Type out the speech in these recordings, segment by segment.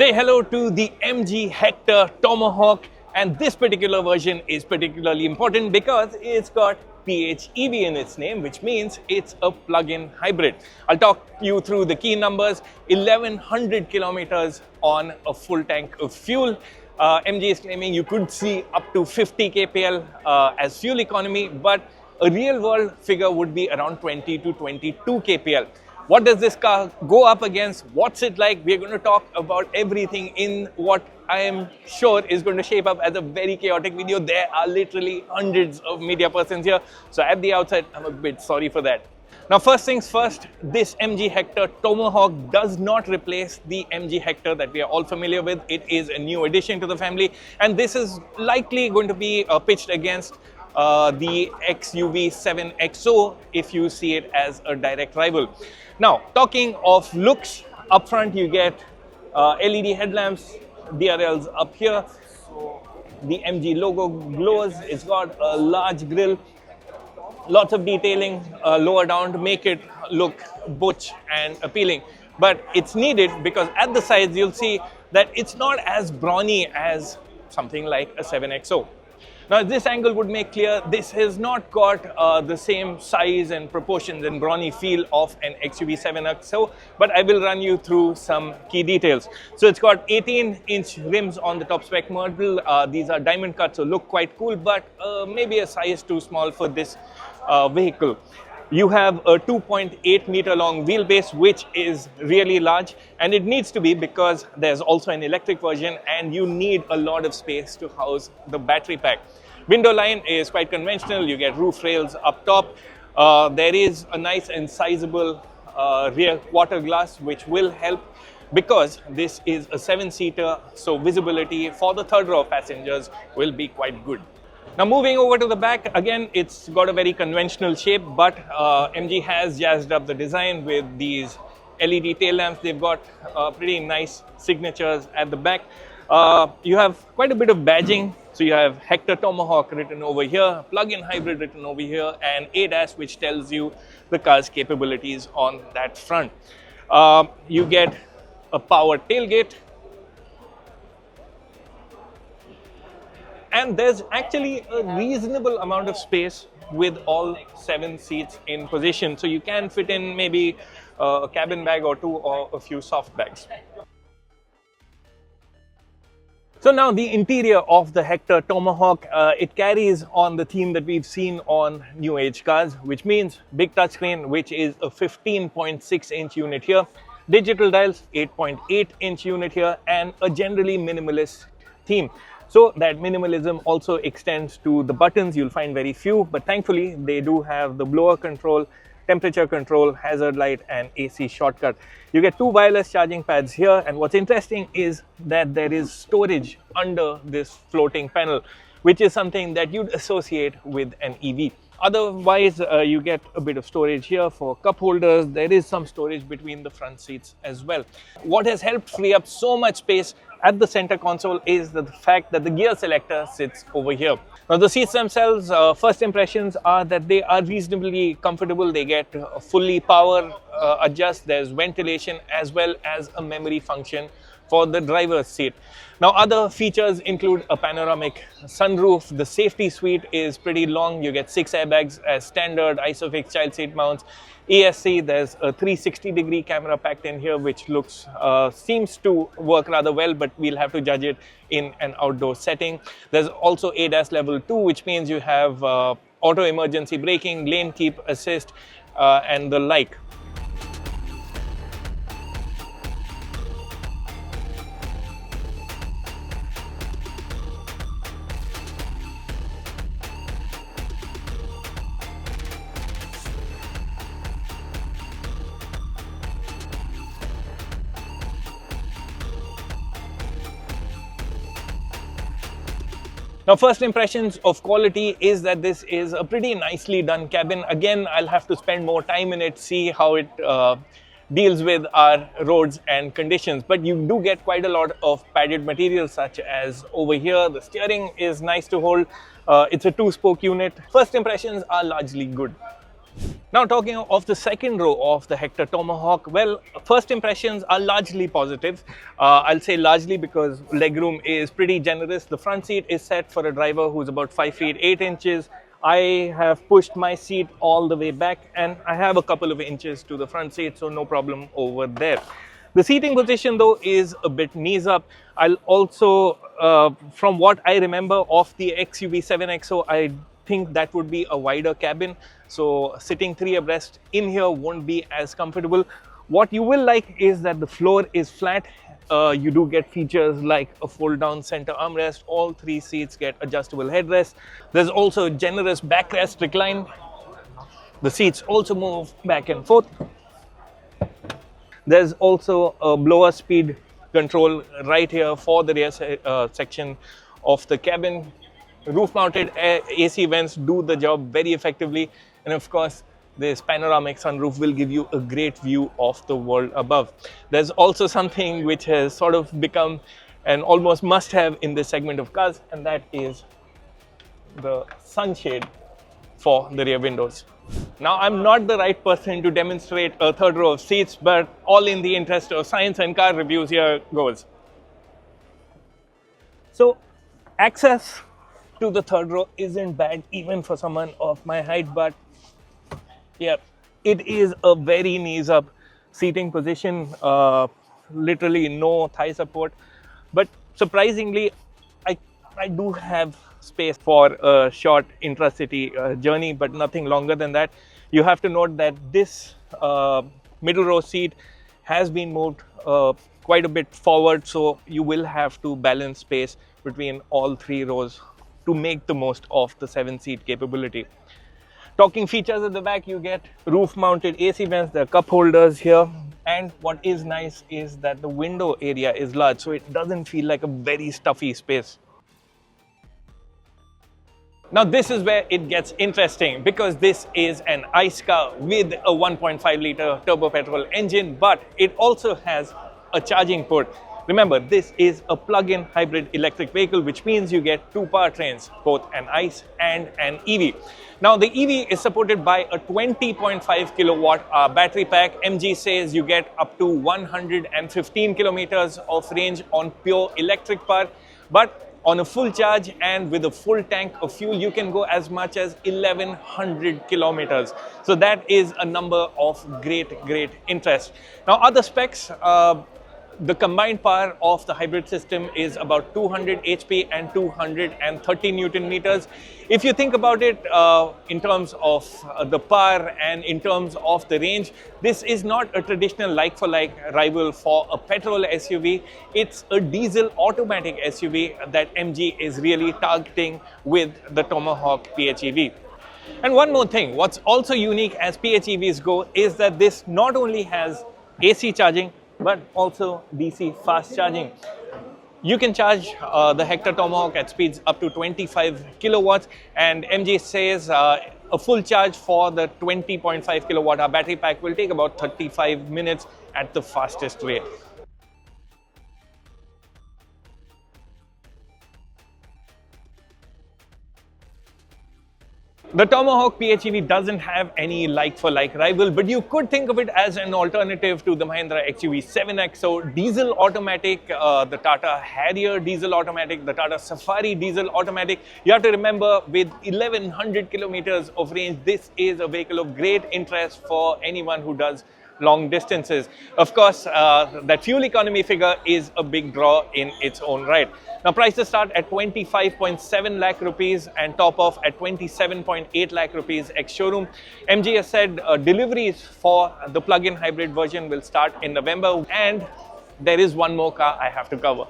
Say hello to the MG Hector Tomahawk, and this particular version is particularly important because it's got PHEV in its name, which means it's a plug-in hybrid. I'll talk you through the key numbers. 1100 kilometers on a full tank of fuel. MG is claiming you could see up to 50 kpl as fuel economy, but a real world figure would be around 20 to 22 kpl. What does this car go up against? What's it like? We're going to talk about everything in what I am sure is going to shape up as a very chaotic video. There are literally hundreds of media persons here. So at the outset, I'm a bit sorry for that. Now, first things first, this MG Hector Tomahawk does not replace the MG Hector that we are all familiar with. It is a new addition to the family, and this is likely going to be pitched against the XUV 7XO if you see it as a direct rival. Now, talking of looks, up front you get LED headlamps, DRLs up here, the MG logo glows, it's got a large grille, lots of detailing lower down to make it look butch and appealing. But it's needed because at the sides you'll see that it's not as brawny as something like a 7XO. Now, this angle would make clear this has not got the same size and proportions and brawny feel of an XUV 7XO, but I will run you through some key details. So it's got 18-inch rims on the top spec model. These are diamond cut, so look quite cool, but maybe a size too small for this vehicle. You have a 2.8 meter long wheelbase, which is really large, and it needs to be because there's also an electric version and you need a lot of space to house the battery pack. Window line is quite conventional. You get roof rails up top. There is a nice and sizable rear quarter glass, which will help because this is a 7-seater, so visibility for the third row passengers will be quite good. Now, moving over to the back, again, it's got a very conventional shape, but MG has jazzed up the design with these LED tail lamps. They've got pretty nice signatures at the back. You have quite a bit of badging. So you have Hector Tomahawk written over here, plug-in hybrid written over here, and ADAS, which tells you the car's capabilities on that front. You get a power tailgate. And there's actually a reasonable amount of space with all 7 seats in position. So you can fit in maybe a cabin bag or two or a few soft bags. So now the interior of the Hector Tomahawk, it carries on the theme that we've seen on new age cars, which means big touchscreen, which is a 15.6-inch unit here, digital dials, 8.8-inch unit here, and a generally minimalist theme. So that minimalism also extends to the buttons. You'll find very few, but thankfully they do have the blower control, temperature control, hazard light, and AC shortcut. You get 2 wireless charging pads here, and what's interesting is that there is storage under this floating panel, which is something that you'd associate with an EV. Otherwise, you get a bit of storage here for cup holders. There is some storage between the front seats as well. What has helped free up so much space at the center console is the fact that the gear selector sits over here. Now, the seats themselves, first impressions are that they are reasonably comfortable. They get fully power adjust. There's ventilation as well as a memory function for the driver's seat. Now, other features include a panoramic sunroof. The safety suite is pretty long. You get 6 airbags as standard, ISOFIX child seat mounts, ESC. There's a 360-degree camera packed in here, which looks seems to work rather well, but we'll have to judge it in an outdoor setting. There's also ADAS level 2, which means you have auto emergency braking, lane keep assist, and the like. Now, first impressions of quality is that this is a pretty nicely done cabin. Again, I'll have to spend more time in it, see how it deals with our roads and conditions. But you do get quite a lot of padded material, such as over here. The steering is nice to hold. It's a 2-spoke unit. First impressions are largely good. Now, talking of the second row of the Hector Tomahawk, well, first impressions are largely positive. I'll say largely because legroom is pretty generous. The front seat is set for a driver who's about 5 feet 8 inches. I have pushed my seat all the way back and I have a couple of inches to the front seat, so no problem over there. The seating position though is a bit knees up. I'll also, from what I remember of the XUV 7XO, I think that would be a wider cabin. So sitting 3 abreast in here won't be as comfortable. What you will like is that the floor is flat. You do get features like a fold down center armrest. All 3 seats get adjustable headrests. There's also a generous backrest recline. The seats also move back and forth. There's also a blower speed control right here for the rear section of the cabin. Roof mounted AC vents do the job very effectively, and of course this panoramic sunroof will give you a great view of the world above. There's also something which has sort of become an almost must have in this segment of cars, and that is the sunshade for the rear windows. Now, I'm not the right person to demonstrate a third row of seats, but all in the interest of science and car reviews, here goes. So access to the third row isn't bad even for someone of my height, but yeah, it is a very knees up seating position, literally no thigh support, but surprisingly I do have space for a short intra-city journey, but nothing longer than that. You have to note that this middle row seat has been moved quite a bit forward, so you will have to balance space between all 3 rows to make the most of the 7-seat capability. Talking features at the back, you get roof mounted AC vents, there are cup holders here, and what is nice is that the window area is large, so it doesn't feel like a very stuffy space. Now this is where it gets interesting, because this is an ICE car with a 1.5 litre turbo petrol engine, but it also has a charging port. Remember, this is a plug-in hybrid electric vehicle, which means you get 2 powertrains, both an ICE and an EV. Now the EV is supported by a 20.5 kilowatt battery pack. MG says you get up to 115 kilometers of range on pure electric power, but on a full charge and with a full tank of fuel, you can go as much as 1100 kilometers. So that is a number of great interest. Now other specs, the combined power of the hybrid system is about 200 HP and 230 Newton meters. If you think about it in terms of the power and in terms of the range, this is not a traditional like-for-like rival for a petrol SUV. It's a diesel automatic SUV that MG is really targeting with the Tomahawk PHEV. And one more thing, what's also unique as PHEVs go is that this not only has AC charging, but also DC fast charging. You can charge the Hector Tomahawk at speeds up to 25 kilowatts, and MG says a full charge for the 20.5 kilowatt hour battery pack will take about 35 minutes at the fastest rate. The Tomahawk PHEV doesn't have any like-for-like rival, but you could think of it as an alternative to the Mahindra XUV 7XO diesel automatic, the Tata Harrier diesel automatic, the Tata Safari diesel automatic. You have to remember, with 1100 kilometers of range, this is a vehicle of great interest for anyone who does long distances. Of course, that fuel economy figure is a big draw in its own right. Now, prices start at 25.7 lakh rupees and top off at 27.8 lakh rupees ex-showroom. MG has said deliveries for the plug-in hybrid version will start in November, and there is one more car I have to cover.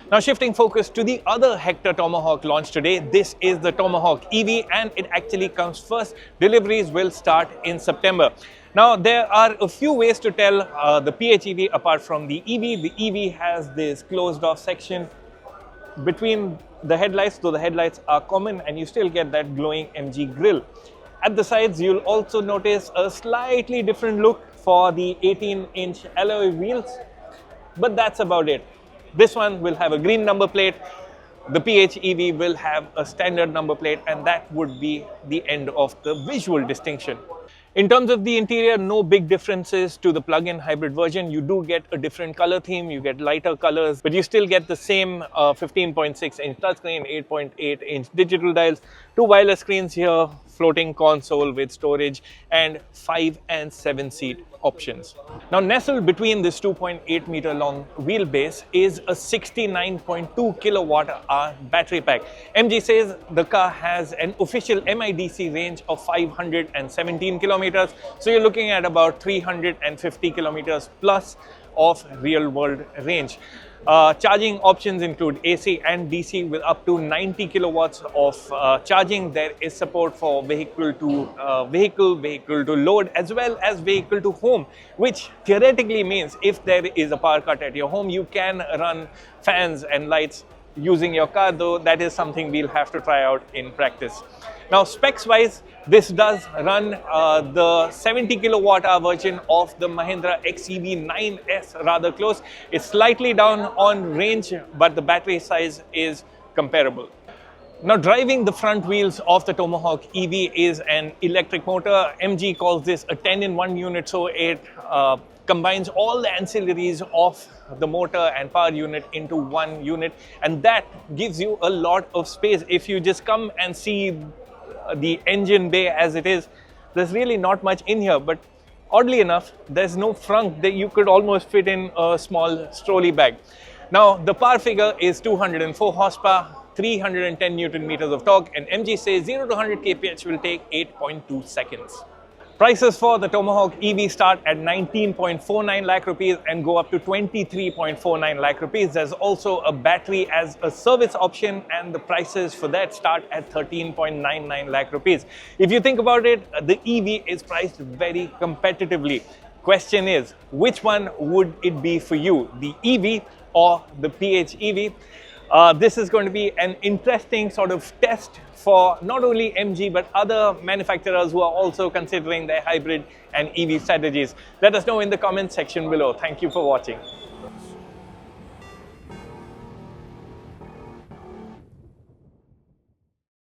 Now, shifting focus to the other Hector Tomahawk launched today, this is the Tomahawk EV, and it actually comes first. Deliveries will start in September. Now, there are a few ways to tell the PHEV apart from the EV. The EV has this closed off section between the headlights, though the headlights are common, and you still get that glowing MG grille. At the sides, you'll also notice a slightly different look for the 18-inch alloy wheels, but that's about it. This one will have a green number plate. The PHEV will have a standard number plate, and that would be the end of the visual distinction. In terms of the interior, no big differences to the plug-in hybrid version. You do get a different color theme, you get lighter colors, but you still get the same 15.6-inch touchscreen, 8.8-inch digital dials, 2 wireless screens here, floating console with storage, and 5 and 7 seat options. Now, nestled between this 2.8 meter long wheelbase is a 69.2 kilowatt hour battery pack. MG says the car has an official MIDC range of 517 kilometers, so you're looking at about 350 kilometers plus of real world range. Charging options include AC and DC with up to 90 kilowatts of charging. There is support for vehicle to load, as well as vehicle to home, which theoretically means if there is a power cut at your home, you can run fans and lights using your car, though that is something we'll have to try out in practice. Now, specs wise, this does run the 70 kilowatt hour version of the Mahindra XUV 9S rather close. It's slightly down on range, but the battery size is comparable. Now, driving the front wheels of the Tomahawk EV is an electric motor. MG calls this a 10-in-1 unit, so it combines all the ancillaries of the motor and power unit into one unit, and that gives you a lot of space. If you just come and see the engine bay as it is, there's really not much in here, but oddly enough, there's no frunk that you could almost fit in a small trolley bag. Now, the power figure is 204 horsepower, 310 Newton meters of torque, and MG says 0 to 100 kph will take 8.2 seconds. Prices for the Tomahawk EV start at 19.49 lakh rupees and go up to 23.49 lakh rupees. There's also a battery as a service option, and the prices for that start at 13.99 lakh rupees. If you think about it, the EV is priced very competitively. Question is, which one would it be for you, the EV or the PHEV? This is going to be an interesting sort of test for not only MG but other manufacturers who are also considering their hybrid and EV strategies. Let us know in the comment section below. Thank you for watching.